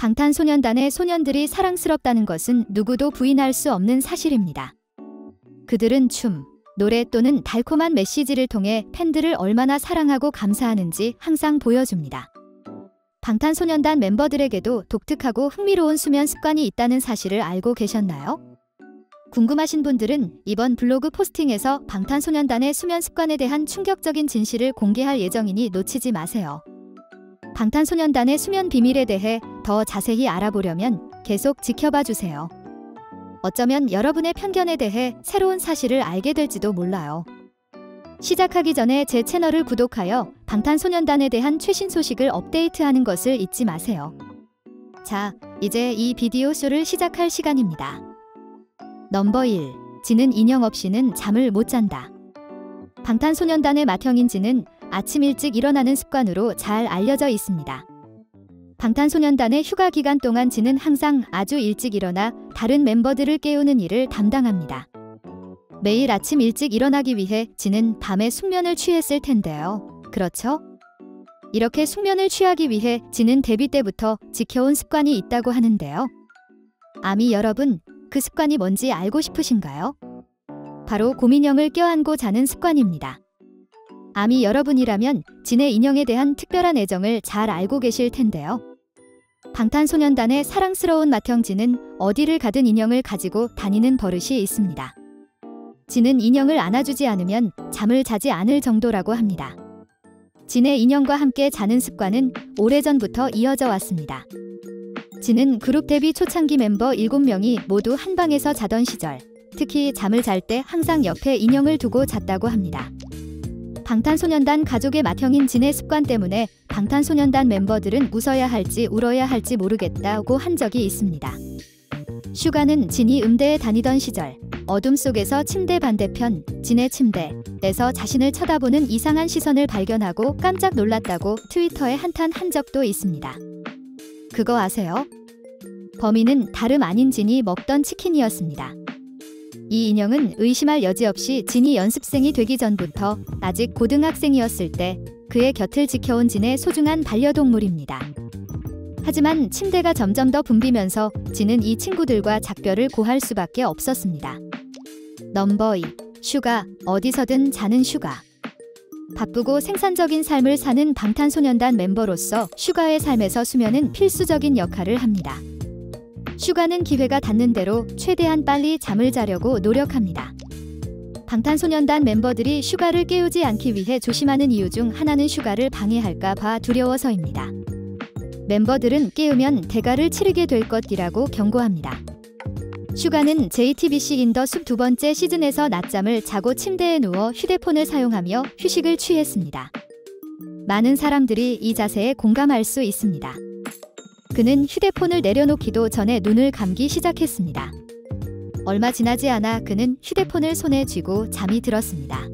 방탄소년단의 소년들이 사랑스럽다는 것은 누구도 부인할 수 없는 사실입니다. 그들은 춤, 노래 또는 달콤한 메시지를 통해 팬들을 얼마나 사랑하고 감사하는지 항상 보여줍니다. 방탄소년단 멤버들에게도 독특하고 흥미로운 수면 습관이 있다는 사실을 알고 계셨나요? 궁금하신 분들은 이번 블로그 포스팅에서 방탄소년단의 수면 습관에 대한 충격적인 진실을 공개할 예정이니 놓치지 마세요. 방탄소년단의 수면 비밀에 대해 더 자세히 알아보려면 계속 지켜봐 주세요. 어쩌면 여러분의 편견에 대해 새로운 사실을 알게 될지도 몰라요. 시작하기 전에 제 채널을 구독하여 방탄소년단에 대한 최신 소식을 업데이트하는 것을 잊지 마세요. 자, 이제 이 비디오 쇼를 시작할 시간입니다. 넘버 1. 진은 인형 없이는 잠을 못 잔다. 방탄소년단의 맏형인 진은 아침 일찍 일어나는 습관으로 잘 알려져 있습니다. 방탄소년단의 휴가 기간 동안 진은 항상 아주 일찍 일어나 다른 멤버들을 깨우는 일을 담당합니다. 매일 아침 일찍 일어나기 위해 진은 밤에 숙면을 취했을 텐데요. 그렇죠? 이렇게 숙면을 취하기 위해 진은 데뷔 때부터 지켜온 습관이 있다고 하는데요. 아미 여러분, 그 습관이 뭔지 알고 싶으신가요? 바로 곰인형을 껴안고 자는 습관입니다. 아미 여러분이라면 진의 인형에 대한 특별한 애정을 잘 알고 계실 텐데요. 방탄소년단의 사랑스러운 맏형 진은 어디를 가든 인형을 가지고 다니는 버릇이 있습니다. 진은 인형을 안아주지 않으면 잠을 자지 않을 정도라고 합니다. 진의 인형과 함께 자는 습관은 오래전부터 이어져 왔습니다. 진은 그룹 데뷔 초창기 멤버 7명이 모두 한 방에서 자던 시절, 특히 잠을 잘 때 항상 옆에 인형을 두고 잤다고 합니다. 방탄소년단 가족의 맏형인 진의 습관 때문에 방탄소년단 멤버들은 웃어야 할지 울어야 할지 모르겠다고 한 적이 있습니다. 슈가는 진이 음대에 다니던 시절, 어둠 속에서 침대 반대편, 진의 침대에서 자신을 쳐다보는 이상한 시선을 발견하고 깜짝 놀랐다고 트위터에 한탄 한 적도 있습니다. 그거 아세요? 범인은 다름 아닌 진이 먹던 치킨이었습니다. 이 인형은 의심할 여지 없이 진이 연습생이 되기 전부터 아직 고등학생이었을 때 그의 곁을 지켜온 진의 소중한 반려동물입니다. 하지만 침대가 점점 더 붐비면서 진은 이 친구들과 작별을 고할 수밖에 없었습니다. 넘버 2. 슈가, 어디서든 자는 슈가. 바쁘고 생산적인 삶을 사는 방탄소년단 멤버로서 슈가의 삶에서 수면은 필수적인 역할을 합니다. 슈가는 기회가 닿는 대로 최대한 빨리 잠을 자려고 노력합니다. 방탄소년단 멤버들이 슈가를 깨우지 않기 위해 조심하는 이유 중 하나는 슈가를 방해할까 봐 두려워서입니다. 멤버들은 깨우면 대가를 치르게 될 것이라고 경고합니다. 슈가는 JTBC 인더 숲 2번째 시즌에서 낮잠을 자고 침대에 누워 휴대폰을 사용하며 휴식을 취했습니다. 많은 사람들이 이 자세에 공감할 수 있습니다. 그는 휴대폰을 내려놓기도 전에 눈을 감기 시작했습니다. 얼마 지나지 않아 그는 휴대폰을 손에 쥐고 잠이 들었습니다.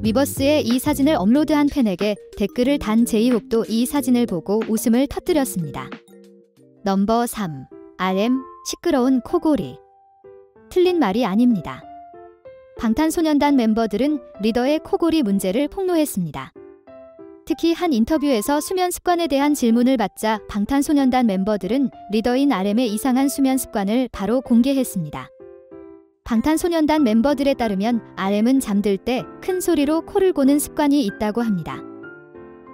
위버스에 이 사진을 업로드한 팬에게 댓글을 단 제이홉도 이 사진을 보고 웃음을 터뜨렸습니다. 넘버 3. RM, 시끄러운 코골이. 틀린 말이 아닙니다. 방탄소년단 멤버들은 리더의 코골이 문제를 폭로했습니다. 특히 한 인터뷰에서 수면 습관에 대한 질문을 받자 방탄소년단 멤버들은 리더인 RM의 이상한 수면 습관을 바로 공개했습니다. 방탄소년단 멤버들에 따르면 RM은 잠들 때 큰 소리로 코를 고는 습관이 있다고 합니다.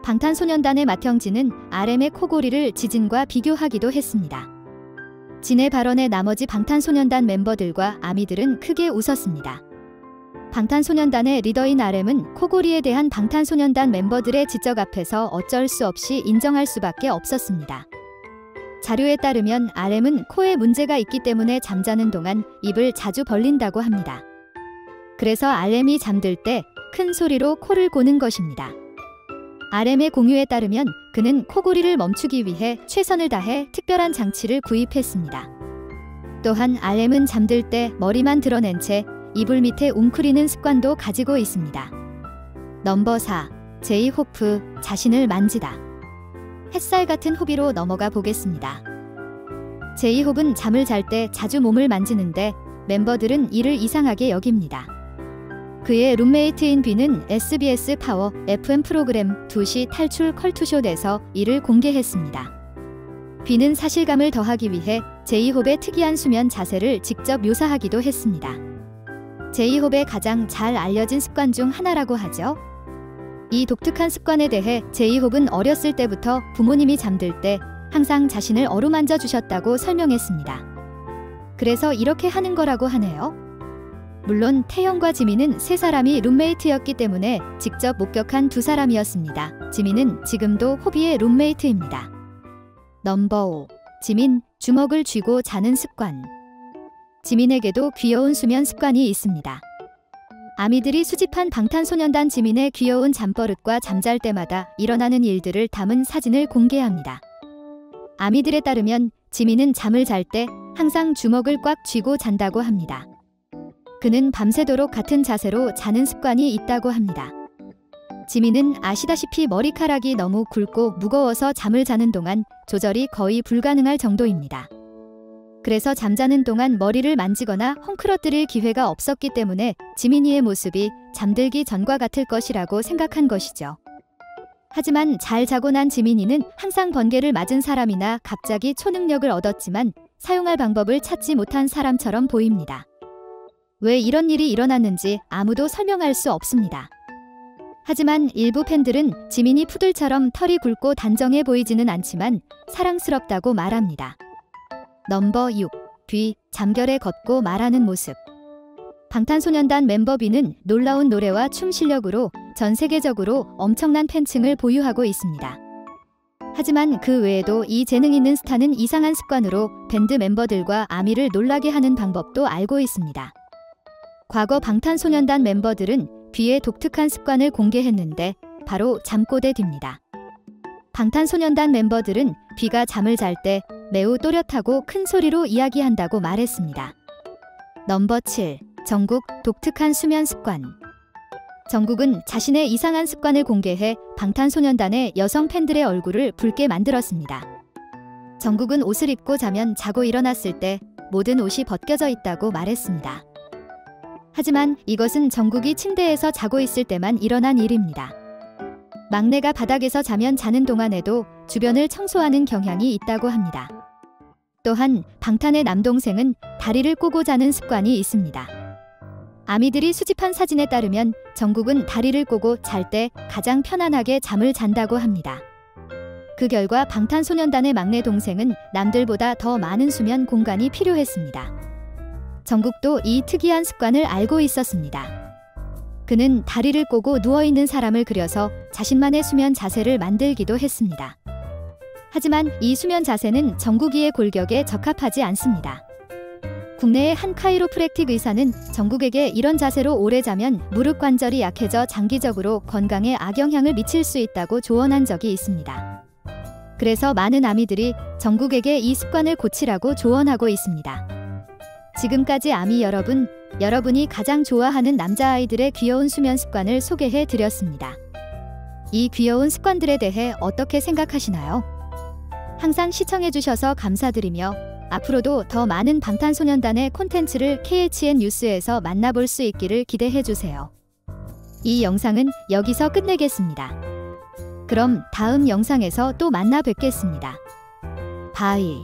방탄소년단의 맏형 진은 RM의 코골이를 지진과 비교하기도 했습니다. 진의 발언에 나머지 방탄소년단 멤버들과 아미들은 크게 웃었습니다. 방탄소년단의 리더인 RM은 코골이에 대한 방탄소년단 멤버들의 지적 앞에서 어쩔 수 없이 인정할 수밖에 없었습니다. 자료에 따르면 RM은 코에 문제가 있기 때문에 잠자는 동안 입을 자주 벌린다고 합니다. 그래서 RM이 잠들 때 큰 소리로 코를 고는 것입니다. RM의 공유에 따르면 그는 코골이를 멈추기 위해 최선을 다해 특별한 장치를 구입했습니다. 또한 RM은 잠들 때 머리만 드러낸 채 이불 밑에 웅크리는 습관도 가지고 있습니다. 넘버 4. 제이호프, 자신을 만지다. 햇살 같은 호비로 넘어가 보겠습니다. 제이홉은 잠을 잘 때 자주 몸을 만지는데 멤버들은 이를 이상하게 여깁니다. 그의 룸메이트인 B는 SBS 파워 FM 프로그램 2시 탈출 컬투쇼에서 이를 공개했습니다. 비는 사실감을 더하기 위해 제이홉의 특이한 수면 자세를 직접 묘사하기도 했습니다. 제이홉의 가장 잘 알려진 습관 중 하나라고 하죠. 이 독특한 습관에 대해 제이홉은 어렸을 때부터 부모님이 잠들 때 항상 자신을 어루만져 주셨다고 설명했습니다. 그래서 이렇게 하는 거라고 하네요. 물론 태영과 지민은 세 사람이 룸메이트였기 때문에 직접 목격한 두 사람이었습니다. 지민은 지금도 호비의 룸메이트입니다. 넘버 5. 지민, 주먹을 쥐고 자는 습관. 지민에게도 귀여운 수면 습관이 있습니다. 아미들이 수집한 방탄소년단 지민의 귀여운 잠버릇과 잠잘 때마다 일어나는 일들을 담은 사진을 공개합니다. 아미들에 따르면 지민은 잠을 잘 때 항상 주먹을 꽉 쥐고 잔다고 합니다. 그는 밤새도록 같은 자세로 자는 습관이 있다고 합니다. 지민은 아시다시피 머리카락이 너무 굵고 무거워서 잠을 자는 동안 조절이 거의 불가능할 정도입니다. 그래서 잠자는 동안 머리를 만지거나 헝클어뜨릴 기회가 없었기 때문에 지민이의 모습이 잠들기 전과 같을 것이라고 생각한 것이죠. 하지만 잘 자고 난 지민이는 항상 번개를 맞은 사람이나 갑자기 초능력을 얻었지만 사용할 방법을 찾지 못한 사람처럼 보입니다. 왜 이런 일이 일어났는지 아무도 설명할 수 없습니다. 하지만 일부 팬들은 지민이 푸들처럼 털이 굵고 단정해 보이지는 않지만 사랑스럽다고 말합니다. 넘버 6. 비, 잠결에 걷고 말하는 모습. 방탄소년단 멤버 비는 놀라운 노래와 춤 실력으로 전 세계적으로 엄청난 팬층을 보유하고 있습니다. 하지만 그 외에도 이 재능 있는 스타는 이상한 습관으로 밴드 멤버들과 아미를 놀라게 하는 방법도 알고 있습니다. 과거 방탄소년단 멤버들은 비의 독특한 습관을 공개했는데 바로 잠꼬대입니다. 방탄소년단 멤버들은 비가 잠을 잘 때 매우 또렷하고 큰 소리로 이야기한다고 말했습니다. 넘버 7. 정국, 독특한 수면 습관. 정국은 자신의 이상한 습관을 공개해 방탄소년단의 여성 팬들의 얼굴을 붉게 만들었습니다. 정국은 옷을 입고 자면 자고 일어났을 때 모든 옷이 벗겨져 있다고 말했습니다. 하지만 이것은 정국이 침대에서 자고 있을 때만 일어난 일입니다. 막내가 바닥에서 자면 자는 동안에도 주변을 청소하는 경향이 있다고 합니다. 또한 방탄의 남동생은 다리를 꼬고 자는 습관이 있습니다. 아미들이 수집한 사진에 따르면 정국은 다리를 꼬고 잘 때 가장 편안하게 잠을 잔다고 합니다. 그 결과 방탄소년단의 막내 동생은 남들보다 더 많은 수면 공간이 필요했습니다. 정국도 이 특이한 습관을 알고 있었습니다. 그는 다리를 꼬고 누워있는 사람을 그려서 자신만의 수면 자세를 만들기도 했습니다. 하지만 이 수면 자세는 정국이의 골격에 적합하지 않습니다. 국내의 한 카이로프랙틱 의사는 정국에게 이런 자세로 오래 자면 무릎 관절이 약해져 장기적으로 건강에 악영향을 미칠 수 있다고 조언한 적이 있습니다. 그래서 많은 아미들이 정국에게 이 습관을 고치라고 조언하고 있습니다. 지금까지 아미 여러분, 여러분이 가장 좋아하는 남자아이들의 귀여운 수면 습관을 소개해 드렸습니다. 이 귀여운 습관들에 대해 어떻게 생각하시나요? 항상 시청해 주셔서 감사드리며 앞으로도 더 많은 방탄소년단의 콘텐츠를 KHN 뉴스에서 만나볼 수 있기를 기대해 주세요. 이 영상은 여기서 끝내겠습니다. 그럼 다음 영상에서 또 만나 뵙겠습니다. 바이.